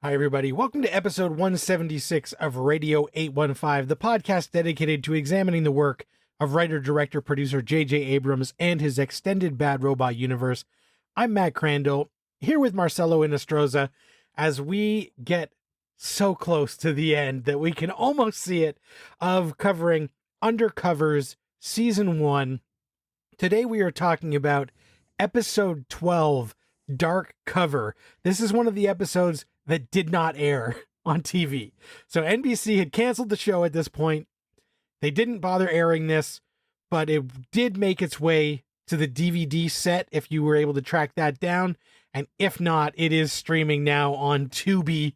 Hi, everybody. Welcome to episode 176 of Radio 815, the podcast dedicated to examining the work of writer, director, producer J.J. Abrams and his extended Bad Robot universe. I'm Matt Crandall, here with Marcelo Inostroza, as we get so close to the end that we can almost see it, of covering Undercovers Season 1. Today we are talking about Episode 12, Dark Cover. This is one of the episodes that did not air on TV. So NBC had canceled the show at this point. They didn't bother airing this, but it did make its way to the DVD set if you were able to track that down. And if not, it is streaming now on Tubi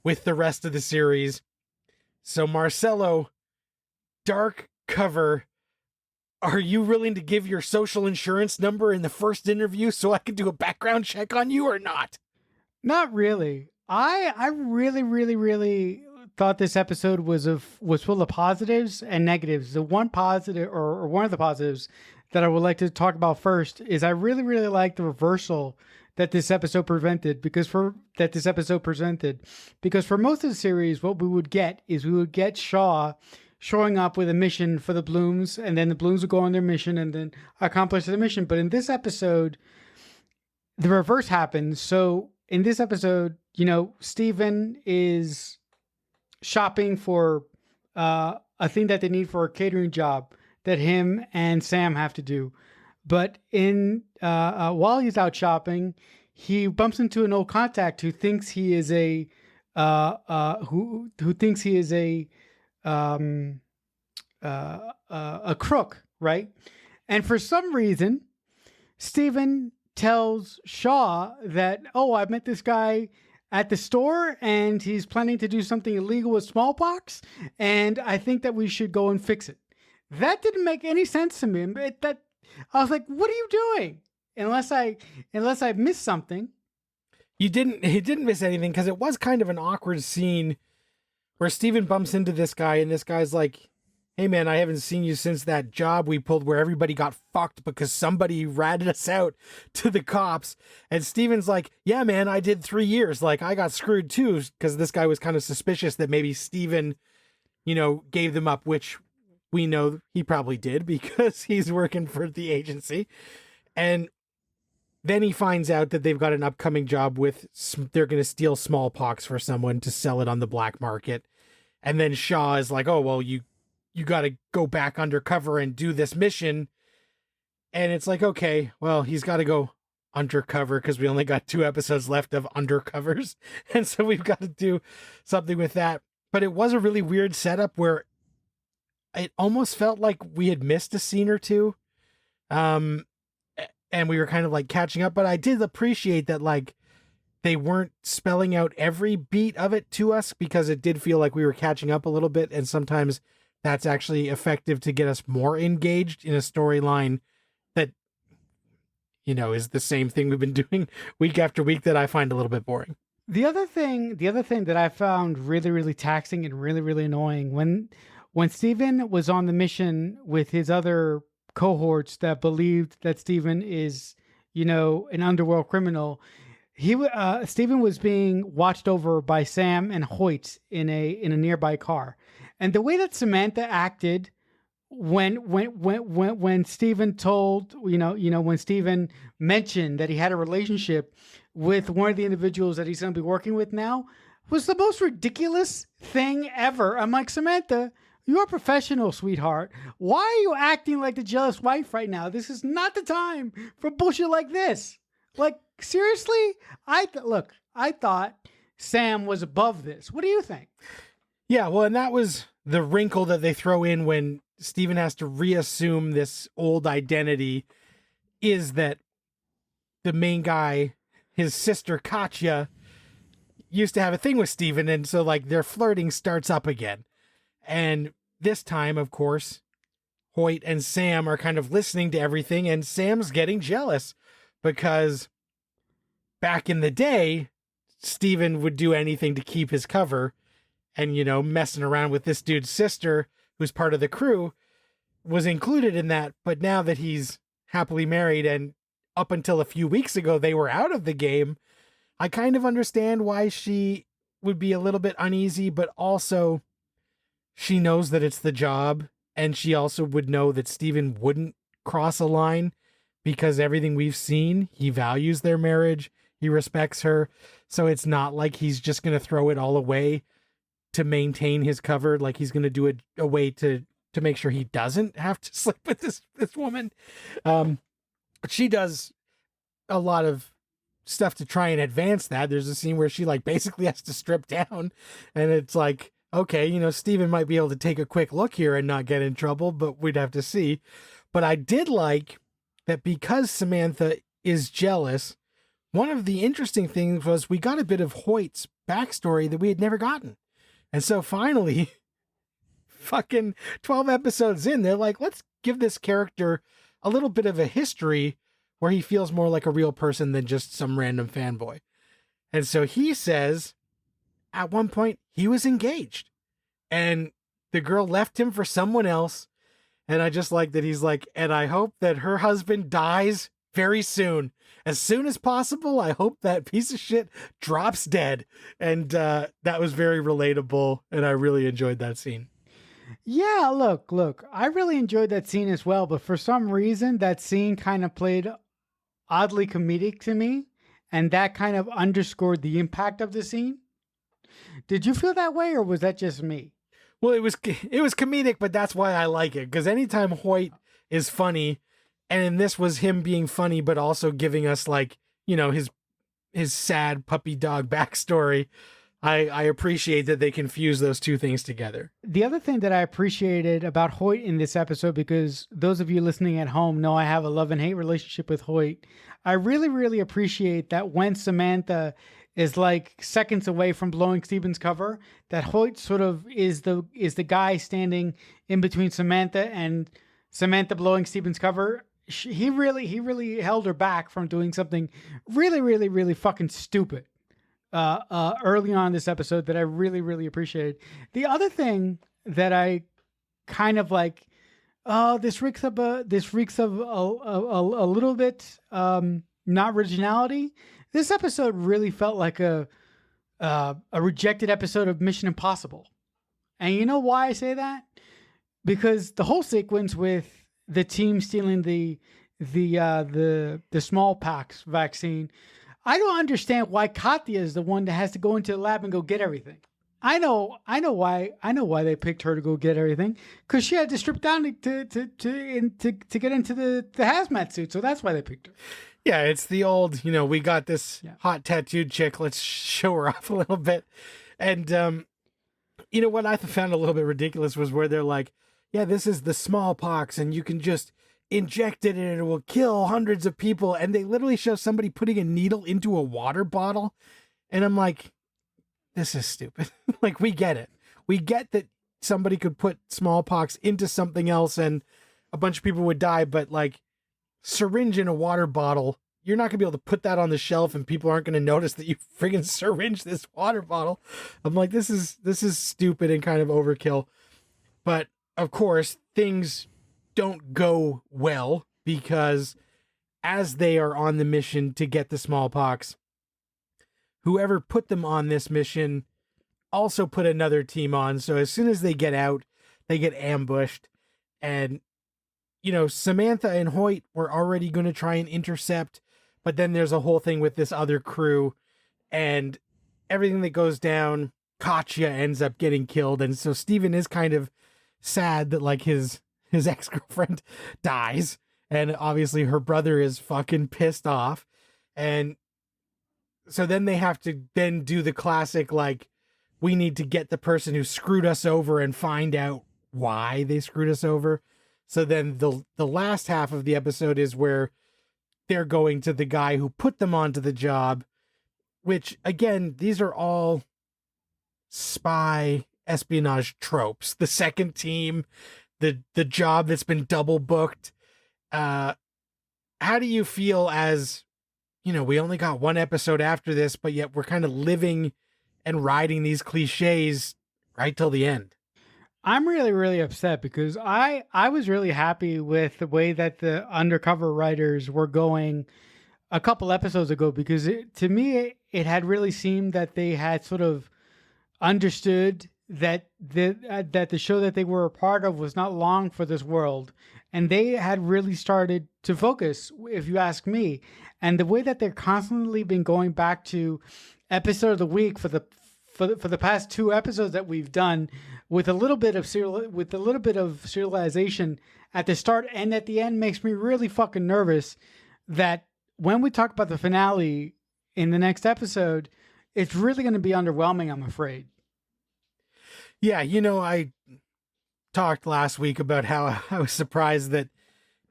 with the rest of the series. So Marcelo, Dark Cover, are you willing to give your social insurance number in the first interview so I can do a background check on you or not? Not really. I really thought this episode was full of positives and negatives. The one positive, or one of the positives that I would like to talk about first, is I really like the reversal that this episode presented. Because for most of the series, what we would get Shaw showing up with a mission for the Blooms, and then the Blooms would go on their mission and then accomplish the mission. But in this episode, the reverse happens. So in this episode, Steven is shopping for a thing that they need for a catering job that him and Sam have to do. But while he's out shopping, he bumps into an old contact who thinks he is a crook, right? And for some reason, Steven tells Shaw that, I met this guy at the store and he's planning to do something illegal with smallpox, and I think that we should go and fix it. That didn't make any sense to me. I was like, what are you doing? Unless I missed something. He didn't miss anything, because it was kind of an awkward scene where Steven bumps into this guy and this guy's like, hey man, I haven't seen you since that job we pulled where everybody got fucked because somebody ratted us out to the cops. And Steven's like, yeah man, I did 3 years. Like, I got screwed too, because this guy was kind of suspicious that maybe Steven, gave them up, which we know he probably did because he's working for the agency. And then he finds out that they've got an upcoming job they're going to steal smallpox for someone to sell it on the black market. And then Shaw is like, oh, well, you got to go back undercover and do this mission. And it's like, okay, well, he's got to go undercover because we only got 2 episodes left of Undercovers. And so we've got to do something with that. But it was a really weird setup where it almost felt like we had missed a scene or two. And we were kind of like catching up. But I did appreciate that, like, they weren't spelling out every beat of it to us, because it did feel like we were catching up a little bit. And sometimes that's actually effective to get us more engaged in a storyline that, is the same thing we've been doing week after week that I find a little bit boring. The other thing that I found really taxing and really annoying, when Steven was on the mission with his other cohorts that believed that Steven is, an underworld criminal, Steven was being watched over by Sam and Hoyt in a nearby car. And the way that Samantha acted when Steven told, when Steven mentioned that he had a relationship with one of the individuals that he's going to be working with now, was the most ridiculous thing ever. I'm like, Samantha, you're a professional, sweetheart. Why are you acting like the jealous wife right now? This is not the time for bullshit like this. Like, seriously? I thought Sam was above this. What do you think? Yeah, well, and that was the wrinkle that they throw in when Steven has to reassume this old identity, is that the main guy, his sister Katya, used to have a thing with Steven, and so, like, their flirting starts up again. And this time, of course, Hoyt and Sam are kind of listening to everything, and Sam's getting jealous because back in the day, Steven would do anything to keep his cover, and, messing around with this dude's sister, who's part of the crew, was included in that. But now that he's happily married, and up until a few weeks ago, they were out of the game, I kind of understand why she would be a little bit uneasy, but also she knows that it's the job, and she also would know that Steven wouldn't cross a line because everything we've seen, he values their marriage, he respects her, so it's not like he's just going to throw it all away to maintain his cover, like he's going to do it a way to make sure he doesn't have to sleep with this woman. But she does a lot of stuff to try and advance that. There's a scene where she like basically has to strip down, and it's like, okay, you know, Steven might be able to take a quick look here and not get in trouble, but we'd have to see. But I did like that because Samantha is jealous, one of the interesting things was we got a bit of Hoyt's backstory that we had never gotten. And so finally, fucking 12 episodes in, they're like, let's give this character a little bit of a history where he feels more like a real person than just some random fanboy. And so he says at one point he was engaged and the girl left him for someone else. And I just like that he's like, and I hope that her husband dies very soon. As soon as possible, I hope that piece of shit drops dead. And that was very relatable, and I really enjoyed that scene. Yeah, look, I really enjoyed that scene as well, but for some reason, that scene kind of played oddly comedic to me, and that kind of underscored the impact of the scene. Did you feel that way, or was that just me? Well, it was comedic, but that's why I like it, because anytime Hoyt is funny, and in this was him being funny, but also giving us, like, you know, his sad puppy dog backstory, I appreciate that they confuse those two things together. The other thing that I appreciated about Hoyt in this episode, because those of you listening at home know I have a love and hate relationship with Hoyt, I really, really appreciate that when Samantha is like seconds away from blowing Steven's cover, that Hoyt sort of is the guy standing in between Samantha and Samantha blowing Steven's cover. He really held her back from doing something really, really, really fucking stupid early on in this episode that I really, really appreciated. The other thing that I kind of like, this reeks of a little bit not originality. This episode really felt like a rejected episode of Mission Impossible. And you know why I say that? Because the whole sequence with the team stealing the smallpox vaccine, I don't understand why Katya is the one that has to go into the lab and go get everything. I know why they picked her to go get everything, because she had to strip down to get into the hazmat suit. So that's why they picked her. Yeah, it's the old, you know, we got this hot tattooed chick, let's show her off a little bit. And you know what I found a little bit ridiculous was where they're like, yeah, this is the smallpox and you can just inject it and it will kill hundreds of people. And they literally show somebody putting a needle into a water bottle. And I'm like, this is stupid. Like, we get it. We get that somebody could put smallpox into something else and a bunch of people would die, but like, syringe in a water bottle, you're not gonna be able to put that on the shelf and people aren't gonna notice that you friggin' syringe this water bottle. I'm like, this is stupid and kind of overkill. But of course, things don't go well because as they are on the mission to get the smallpox, whoever put them on this mission also put another team on. So as soon as they get out, they get ambushed. And, you know, Samantha and Hoyt were already going to try and intercept, but then there's a whole thing with this other crew and everything that goes down, Katya ends up getting killed. And so Steven is kind of sad that like his ex-girlfriend dies. And obviously her brother is fucking pissed off. And so then they have to then do the classic, like, we need to get the person who screwed us over and find out why they screwed us over. So then the last half of the episode is where they're going to the guy who put them onto the job, which again, these are all spy espionage tropes. The second team, the job that's been double booked. How do you feel as, you know, we only got one episode after this, but yet we're kind of living and riding these cliches right till the end? I'm really, really upset because I was really happy with the way that the Undercover writers were going a couple episodes ago, because to me, it had really seemed that they had sort of understood that the show that they were a part of was not long for this world, and they had really started to focus, if you ask me. And the way that they're constantly been going back to episode of the week for the past 2 episodes that we've done, with a little bit of serialization at the start and at the end, makes me really fucking nervous that when we talk about the finale in the next episode, it's really going to be underwhelming, I'm afraid. Yeah, I talked last week about how I was surprised that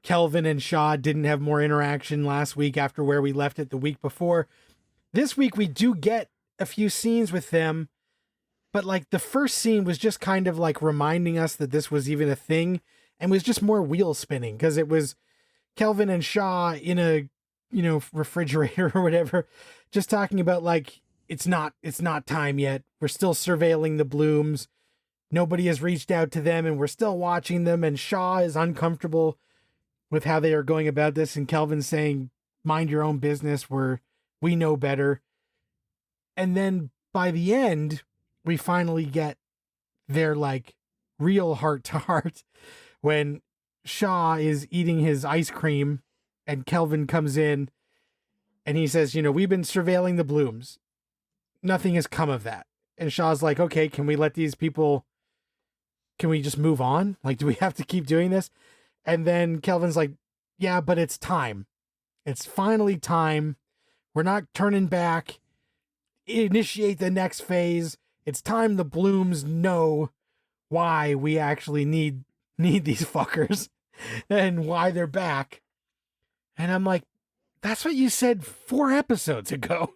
Kelvin and Shaw didn't have more interaction last week after where we left it the week before. This week we do get a few scenes with them, but like the first scene was just kind of like reminding us that this was even a thing, and was just more wheel spinning because it was Kelvin and Shaw in a, refrigerator or whatever, just talking about like, it's not time yet. We're still surveilling the Blooms. Nobody has reached out to them and we're still watching them. And Shaw is uncomfortable with how they are going about this. And Kelvin's saying, mind your own business, we know better. And then by the end, we finally get their like real heart to heart when Shaw is eating his ice cream and Kelvin comes in and he says, we've been surveilling the Blooms. Nothing has come of that. And Shaw's like, okay, can we just move on? Like, do we have to keep doing this? And then Kelvin's like, yeah, but it's time. It's finally time. We're not turning back. Initiate the next phase. It's time the Blooms know why we actually need these fuckers and why they're back. And I'm like, that's what you said 4 episodes ago.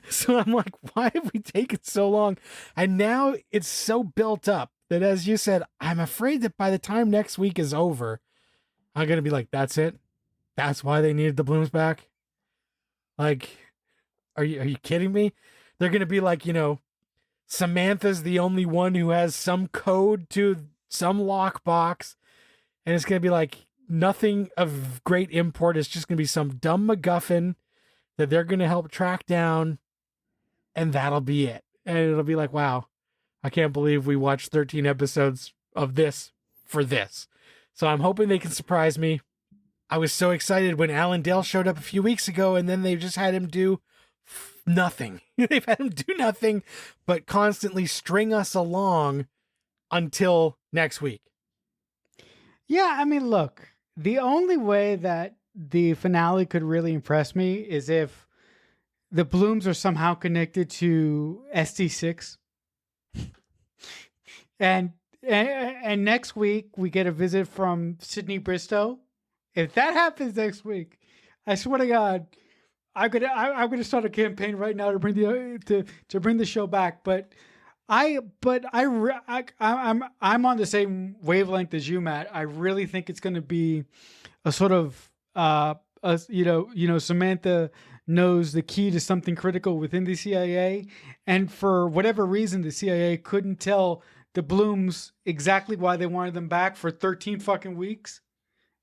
So I'm like, why have we taken so long? And now it's so built up that, as you said, I'm afraid that by the time next week is over, I'm going to be like, that's it? That's why they needed the Blooms back? Like, are you kidding me? They're going to be like, Samantha's the only one who has some code to some lockbox. And it's going to be like nothing of great import. It's just going to be some dumb MacGuffin that they're going to help track down, and that'll be it. And it'll be like, wow, I can't believe we watched 13 episodes of this for this. So I'm hoping they can surprise me. I was so excited when Alan Dale showed up a few weeks ago, and then they just had him do nothing. They've had him do nothing but constantly string us along until next week. Yeah, I mean, look, the only way that the finale could really impress me is if the Blooms are somehow connected to ST6. and next week we get a visit from Sydney Bristow. If that happens next week, I swear to God, I'm gonna start a campaign right now to bring the show back. But I'm on the same wavelength as you, Matt. I really think it's going to be a sort of Samantha knows the key to something critical within the CIA, and for whatever reason, the CIA couldn't tell the Blooms exactly why they wanted them back for 13 fucking weeks,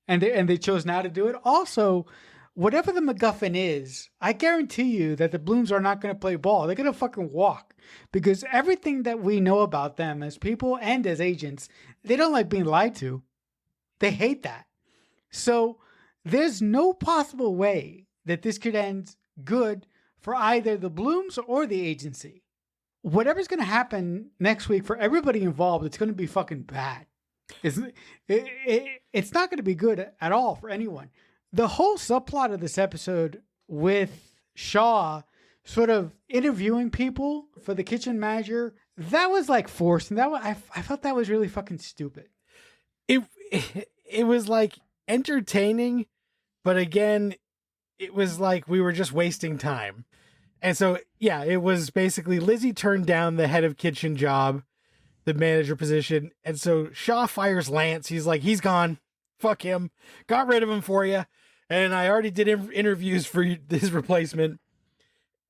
and they chose now to do it. Also, whatever the MacGuffin is, I guarantee you that the Blooms are not going to play ball. They're going to fucking walk, because everything that we know about them as people and as agents, they don't like being lied to. They hate that. So there's no possible way that this could end good for either the Blooms or the agency. Whatever's going to happen next week for everybody involved, it's going to be fucking bad. It's not going to be good at all for anyone. The whole subplot of this episode with Shaw sort of interviewing people for the kitchen manager, that was like forced. And I felt that was really fucking stupid. It was like entertaining, but again, it was like we were just wasting time. And so, yeah, it was basically Lizzie turned down the head of kitchen job, the manager position. And so Shaw fires Lance. He's like, he's gone. Fuck him. Got rid of him for you. And I already did interviews for his replacement.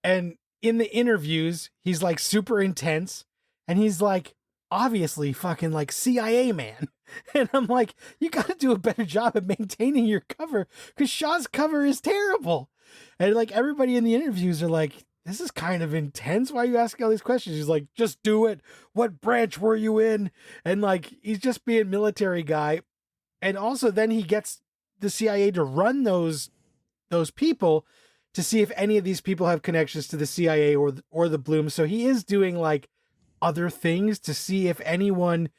And in the interviews, he's like super intense. And he's like, obviously fucking like CIA man. And I'm like, you got to do a better job at maintaining your cover, because Shaw's cover is terrible. And like everybody in the interviews are like, this is kind of intense. Why are you asking all these questions? He's like, just do it. What branch were you in? And like, he's just being military guy. And also then he gets the CIA to run those people to see if any of these people have connections to the CIA or the Blooms. So he is doing like other things to see if anyone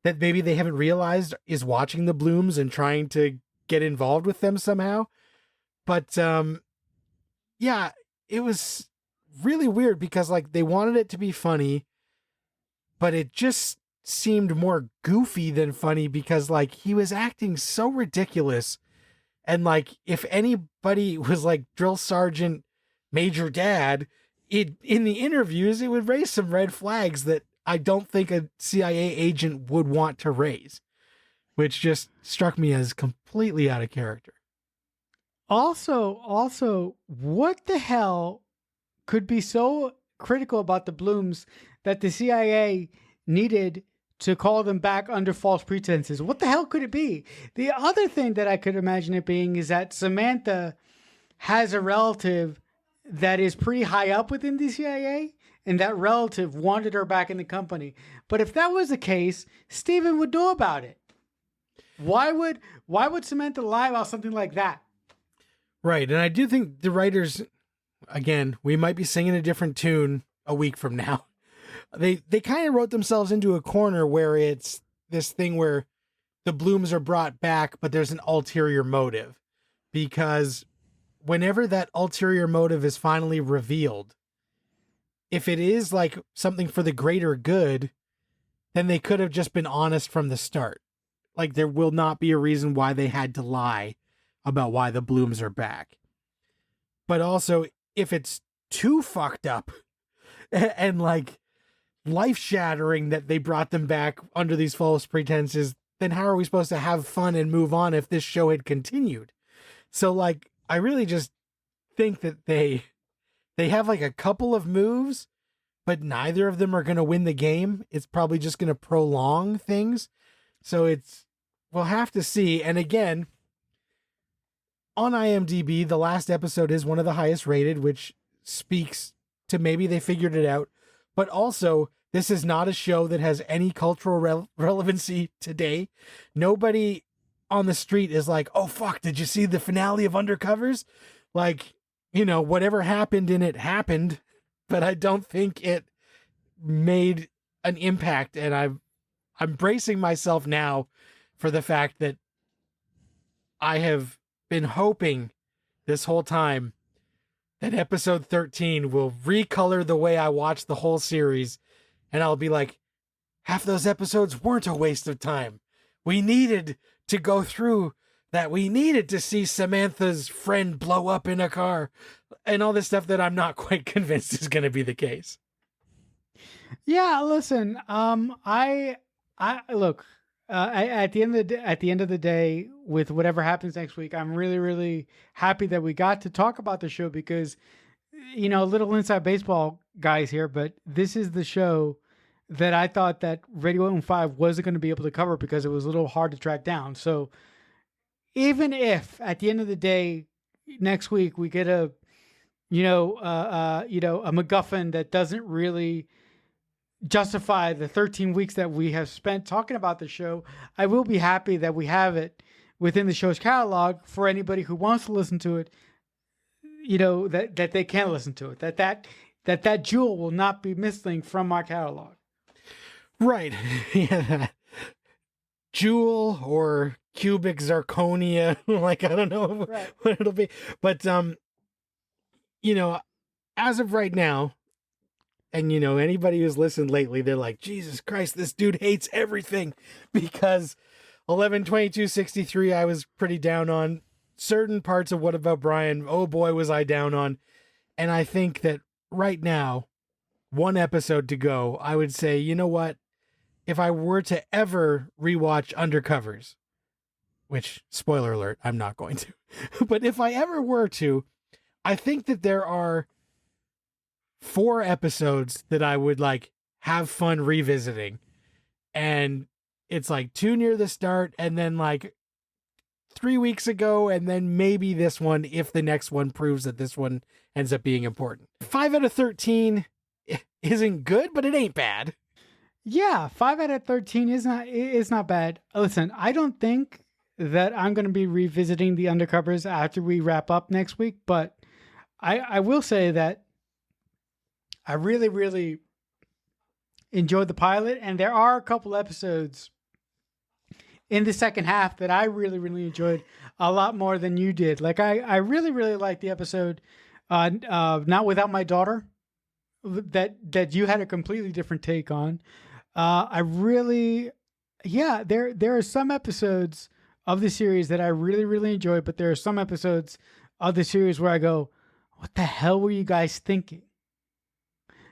that maybe they haven't realized is watching the Blooms and trying to get involved with them somehow. But yeah, it was really weird because like they wanted it to be funny, but it just seemed more goofy than funny because like he was acting so ridiculous. And like if anybody was like Drill Sergeant Major Dad, in the interviews, it would raise some red flags that I don't think a CIA agent would want to raise, which just struck me as completely out of character. Also, what the hell could be so critical about the Blooms that the CIA needed to call them back under false pretenses? What the hell could it be? The other thing that I could imagine it being is that Samantha has a relative that is pretty high up within the CIA, and that relative wanted her back in the company. But if that was the case, Steven would know about it. Why would Samantha lie about something like that? Right. And I do think the writers, again, we might be singing a different tune a week from now. They kind of wrote themselves into a corner where it's this thing where the Blooms are brought back, but there's an ulterior motive. Because whenever that ulterior motive is finally revealed, if it is like something for the greater good, then they could have just been honest from the start. Like there will not be a reason why they had to lie about why the Blooms are back. But also, if it's too fucked up and like life-shattering that they brought them back under these false pretenses, then how are we supposed to have fun and move on if this show had continued? So like, I really just think that they have like a couple of moves, but neither of them are going to win the game. It's probably just going to prolong things. So we'll have to see. And again, on IMDb, the last episode is one of the highest rated, which speaks to maybe they figured it out. But also, this is not a show that has any cultural relevancy today. Nobody on the street is like, oh, fuck, did you see the finale of Undercovers? Like, whatever happened in it happened, but I don't think it made an impact. And I'm bracing myself now for the fact that I have been hoping this whole time that episode 13 will recolor the way I watch the whole series, and I'll be like, half those episodes weren't a waste of time. We needed to go through that. We needed to see Samantha's friend blow up in a car and all this stuff that I'm not quite convinced is going to be the case. Yeah, listen, I look, at the end of the day, with whatever happens next week, I'm really, really happy that we got to talk about the show because, a little inside baseball guys here, but this is the show that I thought that Radio 105 wasn't going to be able to cover because it was a little hard to track down. So even if at the end of the day, next week we get a MacGuffin that doesn't really justify the 13 weeks that we have spent talking about the show, I will be happy that we have it within the show's catalog for anybody who wants to listen to it, that they can listen to it, that jewel will not be missing from our catalog. Right. Yeah. Jewel or cubic zirconia, like, I don't know what it'll be. But, as of right now, and, anybody who's listened lately, they're like, Jesus Christ, this dude hates everything, because 11/22/63, I was pretty down on. Certain parts of What About Brian, oh boy, was I down on. And I think that right now, one episode to go, I would say, you know what? If I were to ever rewatch Undercovers, which, spoiler alert, I'm not going to, but if I ever were to, I think that there are 4 episodes that I would like have fun revisiting. And it's like 2 near the start and then like 3 weeks ago, and then maybe this one if the next one proves that this one ends up being important. 5 out of 13 isn't good, but it ain't bad. Yeah, 5 out of 13 is not bad. Listen, I don't think that I'm going to be revisiting the Undercovers after we wrap up next week, but I will say that I really, really enjoyed the pilot, and there are a couple episodes in the second half that I really, really enjoyed a lot more than you did. Like I really, really liked the episode Not Without My Daughter that you had a completely different take on. There are some episodes of the series that I really, really enjoyed, but there are some episodes of the series where I go, what the hell were you guys thinking?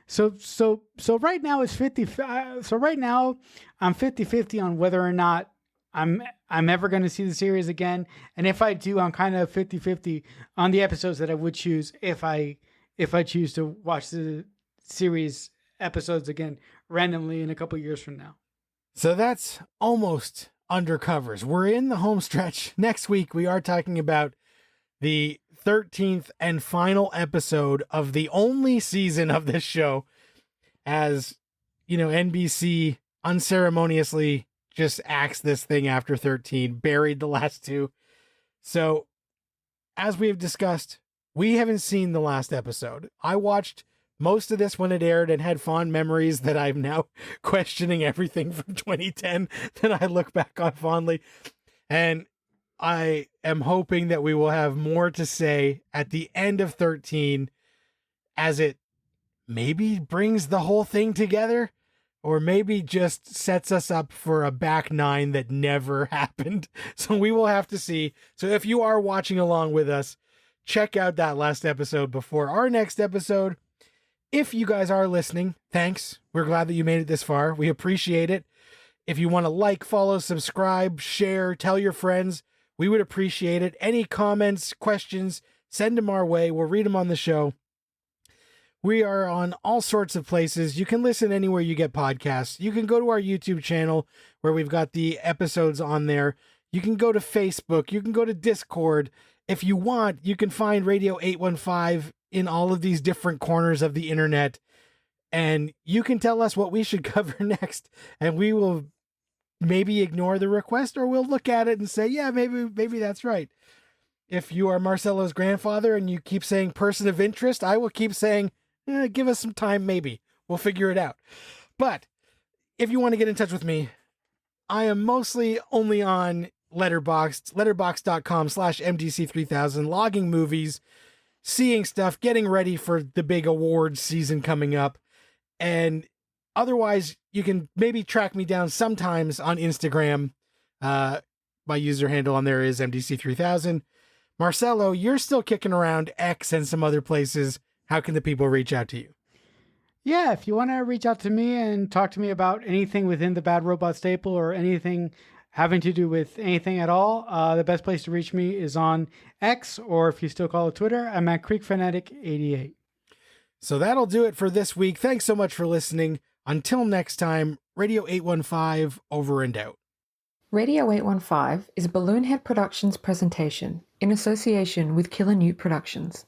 So right now it's 50. So right now I'm 50-50 on whether or not I'm ever going to see the series again. And if I do, I'm kind of 50-50 on the episodes that I would choose if I choose to watch the series episodes again randomly in a couple years from now. So that's almost Undercovers. We're in the home stretch. Next week, we are talking about the 13th and final episode of the only season of this show, as, you know, NBC unceremoniously just axed this thing after 13, buried the last two. So, as we've discussed, we haven't seen the last episode. I watched most of this when it aired and had fond memories that I'm now questioning everything from 2010 that I look back on fondly. And I am hoping that we will have more to say at the end of 13 as it maybe brings the whole thing together, or maybe just sets us up for a back nine that never happened. So we will have to see. So if you are watching along with us, check out that last episode before our next episode. If you guys are listening, thanks. We're glad that you made it this far. We appreciate it. If you want to like, follow, subscribe, share, tell your friends, we would appreciate it. Any comments, questions, send them our way. We'll read them on the show. We are on all sorts of places. You can listen anywhere you get podcasts. You can go to our YouTube channel where we've got the episodes on there. You can go to Facebook. You can go to Discord. If you want, you can find Radio 815 in all of these different corners of the internet, and you can tell us what we should cover next, and we will maybe ignore the request, or we'll look at it and say, yeah, maybe that's right. If you are Marcelo's grandfather and you keep saying person of interest, I will keep saying, give us some time, maybe. We'll figure it out. But if you want to get in touch with me, I am mostly only on Letterboxd, letterboxd.com/MDC3000, logging movies, seeing stuff, getting ready for the big awards season coming up. And otherwise, you can maybe track me down sometimes on Instagram. My user handle on there is MDC3000. Marcelo, you're still kicking around X and some other places. How can the people reach out to you? Yeah, if you want to reach out to me and talk to me about anything within the Bad Robot staple or anything having to do with anything at all, the best place to reach me is on X, or if you still call it Twitter, I'm at CreekFanatic88. So that'll do it for this week. Thanks so much for listening. Until next time, Radio 815 over and out. Radio 815 is a Balloonhead Productions presentation in association with Killer Newt Productions.